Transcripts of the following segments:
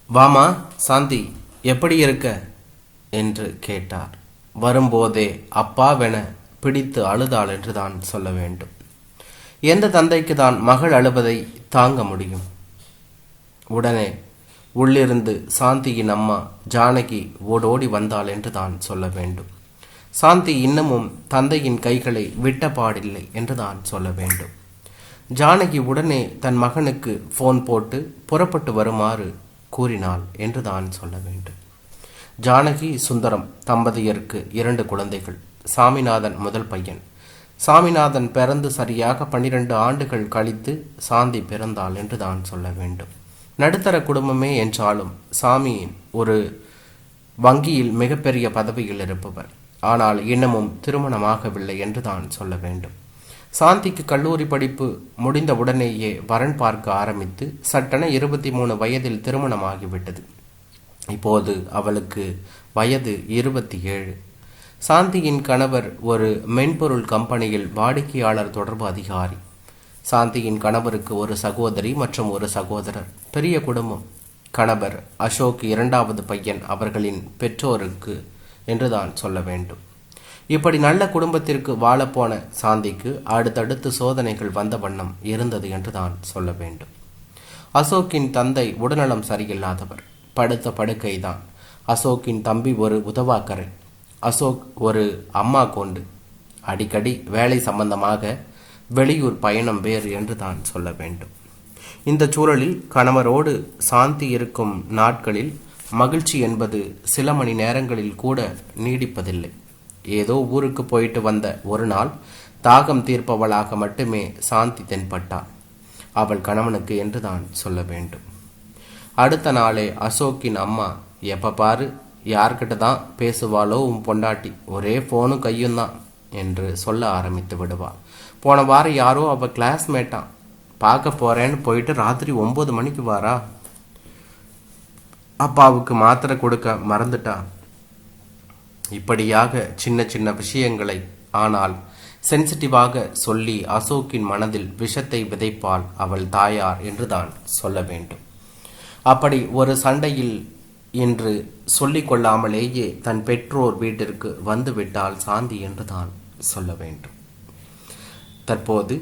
வாமா சாந்தி, எப்படி இருக்க என்று கேட்டார். வரும்போதே அப்பாவென பிடித்து அழுதாள் என்று தான் சொல்ல வேண்டும். எந்த தந்தைக்கு தான் மகள் அழுவதை தாங்க முடியும்? உடனே உள்ளிருந்து சாந்தியின் அம்மா ஜானகி ஓடோடி வந்தாள் என்று தான் சொல்ல வேண்டும். சாந்தி இன்னமும் தந்தையின் கைகளை விட்டபாடில்லை என்று தான் சொல்ல வேண்டும். ஜானகி உடனே தன் மகனுக்கு போன் போட்டு புறப்பட்டு வருமாறு கூறினாள் என்று தான் சொல்ல வேண்டும். ஜானகி சுந்தரம் தம்பதியருக்கு 2 குழந்தைகள். சாமிநாதன் முதல் பையன். சாமிநாதன் பிறந்து சரியாக 12 ஆண்டுகள் கழித்து சாந்தி பிறந்தாள் என்று தான் சொல்ல வேண்டும். நடுத்தர குடும்பமே என்றாலும் சாமி ஒரு வங்கியில் மிகப்பெரிய பதவியில் இருப்பவர். ஆனால் இன்னமும் திருமணமாகவில்லை என்று தான் சொல்ல வேண்டும். சாந்திக்கு கல்லூரி படிப்பு முடிந்த உடனேயே வரன் பார்க்க ஆரம்பித்து சட்டென 23 வயதில் திருமணமாகிவிட்டது. இப்போது அவளுக்கு வயது 27. சாந்தியின் கணவர் ஒரு மென்பொருள் கம்பெனியில் வாடிக்கையாளர் தொடர்பு அதிகாரி. சாந்தியின் கணவருக்கு ஒரு சகோதரி மற்றும் ஒரு சகோதரர். பெரிய குடும்பம். கணவர் அசோக் 2வது பையன் அவர்களின் பெற்றோருக்கு என்றுதான் சொல்ல வேண்டும். இப்படி நல்ல குடும்பத்திற்கு வாழப்போன சாந்திக்கு அடுத்தடுத்து சோதனைகள் வந்த வண்ணம் இருந்தது என்று தான் சொல்ல வேண்டும். அசோக்கின் தந்தை உடல்நலம் சரியில்லாதவர். படுத்த படுக்கைதான். அசோக்கின் தம்பி ஒரு உதவாக்கரை. அசோக் ஒரு அம்மா கொண்டு. அடிக்கடி வேலை சம்பந்தமாக வெளியூர் பயணம் வேறு என்று தான் சொல்ல வேண்டும். இந்த சூழலில் கணவரோடு சாந்தி இருக்கும் நாட்களில் மகிழ்ச்சி என்பது சில மணி நேரங்களில் கூட நீடிப்பதில்லை. ஏதோ ஊருக்கு போயிட்டு வந்த ஒரு நாள் தாகம் தீர்ப்பவளாக மட்டுமே சாந்தி தென்பட்டாள் அவள் கணவனுக்கு என்று தான் சொல்ல வேண்டும். அடுத்த நாளே அசோக்கின் அம்மா, எப்ப பாரு யார்கிட்ட தான் பேசுவாளோ உன் பொண்டாட்டி, ஒரே போனும் கையும் தான் என்று சொல்ல ஆரம்பித்து விடுவாள். போன வாரம் யாரோ அவள் கிளாஸ்மேட்டான், பார்க்க போறேன்னு போயிட்டு ராத்திரி 9 மணிக்கு வாரா, அப்பாவுக்கு மாத்திரை கொடுக்க மறந்துட்டா. இப்படியாக சின்ன சின்ன விஷயங்களை ஆனால் சென்சிட்டிவாக சொல்லி அசோக்கின் மனதில் விஷத்தை விதைப்பாள் அவள் தாயார் என்று தான் சொல்ல வேண்டும். அப்படி ஒரு சண்டையில் என்று சொல்லிக் கொள்ளாமலேயே தன் பெற்றோர் வீட்டிற்கு வந்து விட்டாள் சாந்தி என்று தான் சொல்ல வேண்டும். தற்போது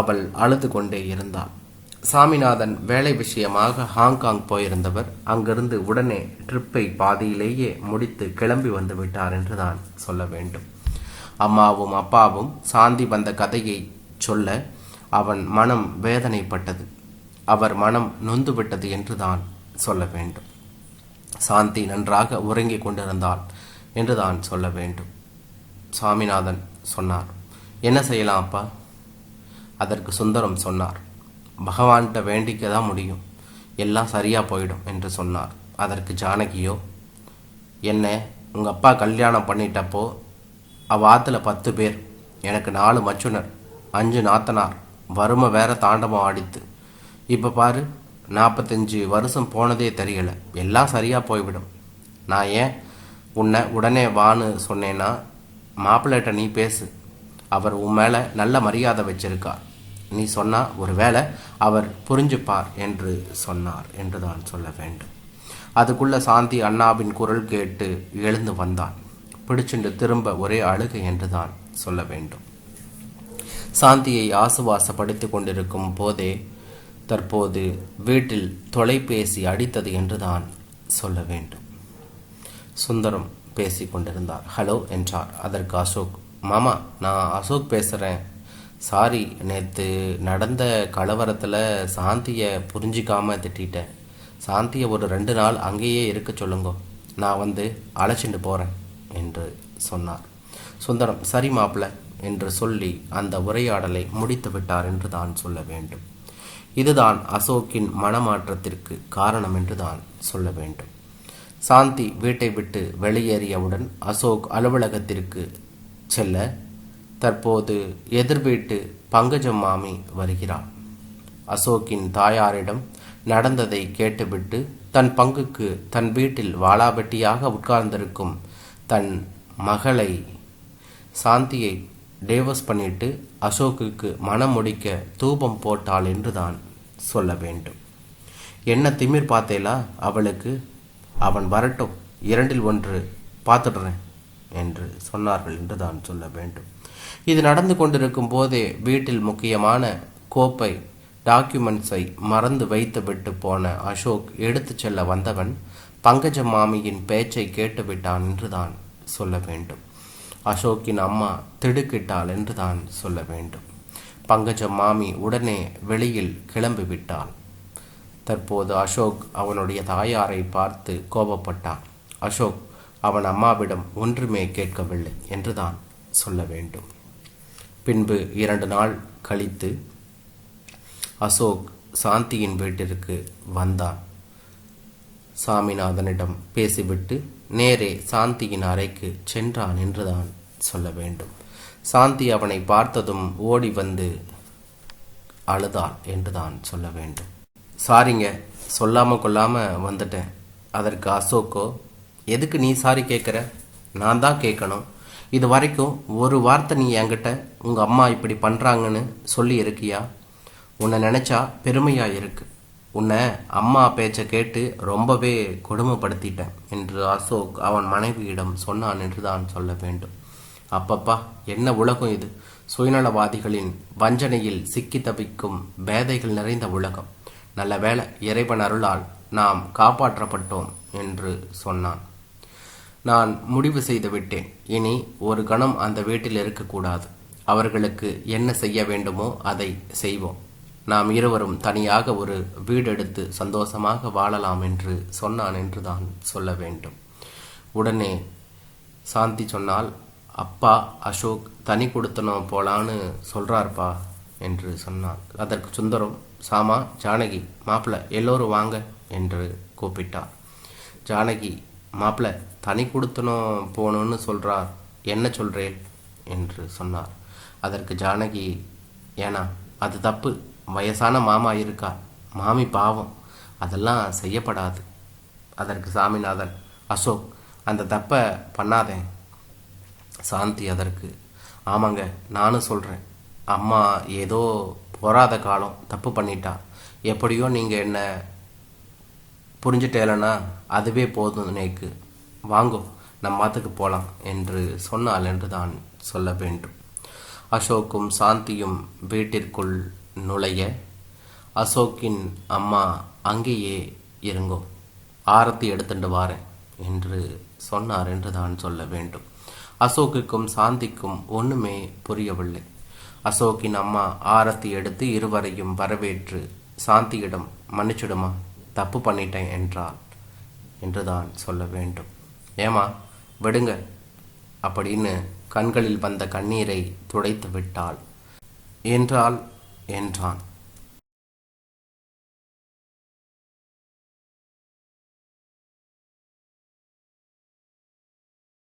அவள் அழுது கொண்டே இருந்தாள். சாமிநாதன் வேலை விஷயமாக ஹாங்காங் போயிருந்தவர் அங்கிருந்து உடனே ட்ரிப்பை பாதியிலேயே முடித்து கிளம்பி வந்து விட்டார் என்று தான் சொல்ல வேண்டும். அம்மாவும் அப்பாவும் சாந்தி வந்த கதையை சொல்ல அவன் மனம் வேதனைப்பட்டது. அவர் மனம் நொந்துவிட்டது என்று தான் சொல்ல வேண்டும். சாந்தி நன்றாக உறங்கிக் கொண்டிருந்தாள் என்று தான் சொல்ல வேண்டும். சாமிநாதன் சொன்னார், என்ன செய்யலாம் அப்பா? அதற்கு சுந்தரம் சொன்னார், பகவான்கிட்ட வேண்டிக்க தான் முடியும், எல்லாம் சரியாக போயிடும் என்று சொன்னார். அதற்கு ஜானகியோ, என்ன உங்கள் அப்பா கல்யாணம் பண்ணிட்டப்போ அவ ஆற்றுல 10 பேர், எனக்கு 4 மச்சுனர், 5 நாத்தனார், வறுமை வேற தாண்டவம் ஆடித்து. இப்போ பாரு 45 வருஷம் போனதே தெரியல, எல்லாம் சரியாக போய்விடும். நான் ஏன் உன்னை உடனே வான்னு சொன்னேன்னா, மாப்பிள்ளைகிட்ட நீ பேசு, அவர் உன் மேலே நல்ல மரியாதை வச்சிருக்கார், நீ சொன்னா ஒரு வேளை அவர் புரிஞ்சுப்பார் என்று சொன்னார் என்று தான் சொல்ல வேண்டும். அதுக்குள்ள சாந்தி அண்ணாவின் குரல் கேட்டு எழுந்து வந்தாள். பிடிச்சுண்டு திரும்ப ஒரே அழுகை என்று தான் சொல்ல வேண்டும். சாந்தியை ஆசுவாசப்படுத்திக் கொண்டிருக்கும் போதே தற்போது வீட்டில் தொலைபேசி அடித்தது என்று தான் சொல்ல வேண்டும். சுந்தரம் பேசி கொண்டிருந்தார். ஹலோ என்றார். அதற்கு அசோக், மாமா நான் அசோக் பேசுகிறேன், சாரி நேற்று நடந்த கலவரத்தில் சாந்தியை புரிஞ்சிக்காம திட்டேன், சாந்தியை ஒரு 2 நாள் அங்கேயே இருக்க சொல்லுங்க, நான் வந்து அழைச்சிட்டு போகிறேன் என்று சொன்னார். சுந்தரம் சரி மாப்பிள்ள என்று சொல்லி அந்த உரையாடலை முடித்து விட்டார் என்று தான் சொல்ல வேண்டும். இதுதான் அசோக்கின் மனமாற்றத்திற்கு காரணம் என்று தான் சொல்ல வேண்டும். சாந்தி வீட்டை விட்டு வெளியேறியவுடன் அசோக் அலுவலகத்திற்கு செல்ல தற்போது எதிர் வீட்டு பங்கஜம் மாமி வருகிறார். அசோக்கின் தாயாரிடம் நடந்ததை கேட்டுவிட்டு தன் பங்குக்கு தன் வீட்டில் வாளாபெட்டியாக உட்கார்ந்திருக்கும் தன் மகளை சாந்தியை டேவர்ஸ் பண்ணிட்டு அசோக்குக்கு மனம் முடிக்க தூபம் போட்டாள் என்று தான் சொல்ல வேண்டும். என்ன திமிர் பார்த்தேலா அவளுக்கு? அவன் வரட்டும், இரண்டில் ஒன்று பார்த்துடுறேன் என்று சொன்னார்கள் என்று தான் சொல்ல வேண்டும். இது நடந்து கொண்டிருக்கும் போதே வீட்டில் முக்கியமான கோப்பை டாக்குமெண்ட்ஸை மறந்து வைத்து விட்டு போன அசோக் எடுத்து செல்ல வந்தவன் பங்கஜ மாமியின் பேச்சை கேட்டுவிட்டான் என்று தான் சொல்ல வேண்டும். அசோக்கின் அம்மா திடுக்கிட்டாள் என்று தான் சொல்ல வேண்டும். பங்கஜ மாமி உடனே வெளியில் கிளம்பிவிட்டாள். தற்போது அசோக் அவனுடைய தாயாரை பார்த்து கோபப்பட்டான். அசோக் அவன் அம்மாவிடம் ஒன்றுமே கேட்கவில்லை என்று தான் சொல்ல வேண்டும். பின்பு 2 நாள் கழித்து அசோக் சாந்தியின் வீட்டிற்கு வந்தான். சாமிநாதனிடம் பேசிவிட்டு நேரே சாந்தியின் அறைக்கு சென்றான் என்றுதான் சொல்ல வேண்டும். சாந்தி அவனை பார்த்ததும் ஓடி வந்து அழுதாள் என்றுதான் சொல்ல வேண்டும். சாரிங்க, சொல்லாம கொள்ளாம வந்துட்டேன். அதற்கு அசோக்கோ, எதுக்கு நீ சாரி கேட்குற? நான் தான் கேட்கணும். இது வரைக்கும் ஒரு வார்த்தை நீ என்கிட்ட உங்கள் அம்மா இப்படி பண்ணுறாங்கன்னு சொல்லி இருக்கியா? உன்னை நினச்சா பெருமையாக இருக்கு. உன்னை அம்மா பேச்சை கேட்டு ரொம்பவே கொடுமைப்படுத்திட்டேன் என்று அசோக் அவன் மனைவியிடம் சொன்னான் என்று தான் சொல்ல வேண்டும். அப்பப்பா, என்ன உலகம் இது! சுயநலவாதிகளின் வஞ்சனையில் சிக்கி தவிக்கும் பேதைகள் நிறைந்த உலகம். நல்ல வேளை, இறைவன் அருளால் நாம் காப்பாற்றப்பட்டோம் என்று சொன்னான். நான் முடிவு செய்து விட்டேன். இனி ஒரு கணம் அந்த வீட்டில் இருக்கக்கூடாது. அவர்களுக்கு என்ன செய்ய வேண்டுமோ அதை செய்வோம். நாம் இருவரும் தனியாக ஒரு வீடெடுத்து சந்தோஷமாக வாழலாம் என்று சொன்னான் என்று தான் சொல்ல வேண்டும். உடனே சாந்தி சொன்னால், அப்பா அசோக் தனி கொடுத்தனும் போலான்னு சொல்கிறார்ப்பா என்று சொன்னான். அதற்கு சுந்தரம், சாமா, ஜானகி, மாப்பிள்ளை எல்லோரும் வாங்க என்று கூப்பிட்டார். ஜானகி, மாப்பிள்ளை தனி கொடுத்தனும் போகணுன்னு சொல்கிறார், என்ன சொல்கிறேன் என்று சொன்னார். அதற்கு ஜானகி, ஏன்னா அது தப்பு. வயசான மாமா இருக்கா, மாமி பாவம், அதெல்லாம் செய்யப்படாது. அதற்கு சாமிநாதன், அசோக் அந்த தப்பை பண்ணாதே. சாந்தி அதற்கு, ஆமாங்க, நானும் சொல்கிறேன். அம்மா ஏதோ போராத காலம் தப்பு பண்ணிட்டா. எப்படியோ நீங்கள் என்ன புரிஞ்சுட்டேலனா அதுவே போதும். நேக்கு வாங்கோ, நம்ம மாத்துக்கு போகலாம் என்று சொன்னாள் என்று தான் சொல்ல வேண்டும். அசோக்கும் சாந்தியும் வீட்டிற்குள் நுழைய, அசோக்கின் அம்மா அங்கேயே இருங்கோ, ஆரத்தி எடுத்துட்டு வாரேன் என்று சொன்னார் என்று தான் சொல்ல வேண்டும். அசோக்குக்கும் சாந்திக்கும் ஒன்றுமே புரியவில்லை. அசோக்கின் அம்மா ஆரத்தி எடுத்து இருவரையும் வரவேற்று சாந்தியிடம், மன்னிச்சிடுமா, தப்பு பண்ணிட்டேன் என்றாள் என்று தான் சொல்ல வேண்டும். ஏமா விடுங்க அப்படின்னு கண்களில் வந்த கண்ணீரை துடைத்து விட்டாள். என்றான்.